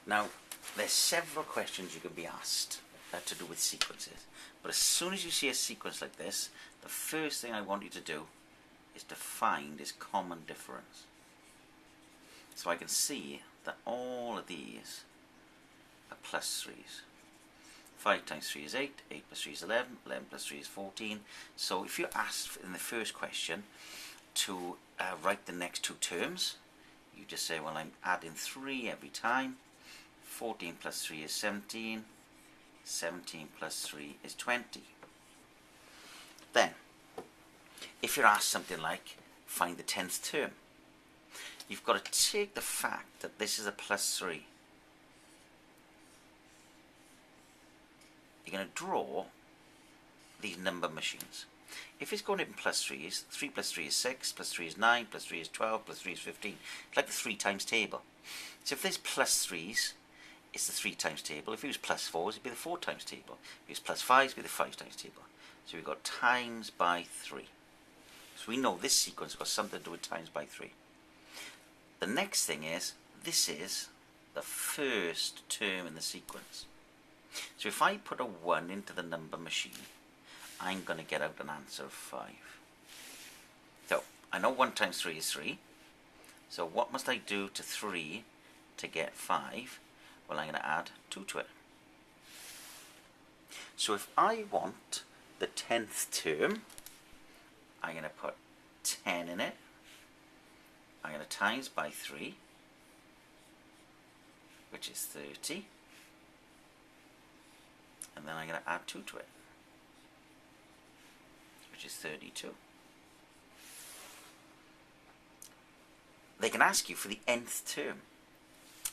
Now, there's several questions you can be asked to do with sequences. But as soon as you see a sequence like this, the first thing I want you to do is to find its common difference. So I can see that all of these are plus 3's. 5 times 3 is 8, 8 plus 3 is 11, 11 plus 3 is 14. So if you're asked in the first question to write the next two terms, you just say, well, I'm adding 3 every time. 14 plus 3 is 17. 17 plus 3 is 20. Then, if you're asked something like, find the 10th term, you've got to take the fact that this is a plus 3. You're going to draw these number machines. If it's going in plus 3's, 3 plus 3 is 6, plus 3 is 9, plus 3 is 12, plus 3 is 15. It's like the 3 times table. So if there's plus 3's, it's the 3 times table. If it was plus 4's, it'd be the 4 times table. If it was plus 5's, it'd be the 5 times table. So we've got times by 3. So we know this sequence has got something to do with times by 3. The next thing is, this is the first term in the sequence. So if I put a 1 into the number machine, I'm going to get out an answer of 5. So, I know 1 times 3 is 3. So what must I do to 3 to get 5? Well, I'm going to add 2 to it. So if I want the 10th term, I'm going to put 10 in it. I'm going to times by 3, which is 30. And then I'm going to add 2 to it, which is 32. They can ask you for the nth term.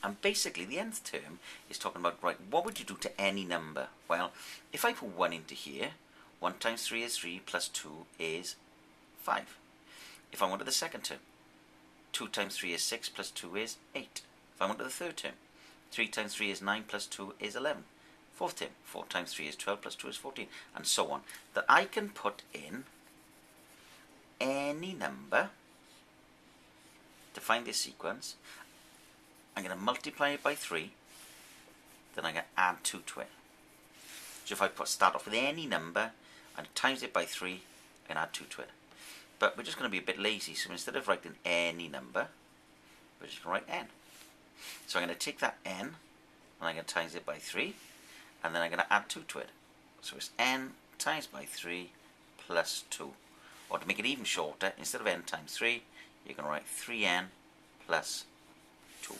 And basically the nth term is talking about, right, what would you do to any number? Well, if I put 1 into here, 1 times 3 is 3, plus 2 is 5. If I wanted the second term, 2 times 3 is 6, plus 2 is 8. If I wanted the third term, 3 times 3 is 9, plus 2 is 11. Fourth term, 4 times 3 is 12, plus 2 is 14, and so on. That I can put in any number to find this sequence. I'm going to multiply it by 3, then I'm going to add 2 to it. So if I start off with any number and times it by 3, I can add 2 to it. But we're just going to be a bit lazy, so instead of writing any number, we're just going to write n. So I'm going to take that n, and I'm going to times it by 3, and then I'm going to add 2 to it. So it's n times by 3 plus 2. Or to make it even shorter, instead of n times 3, you can write 3n plus 2.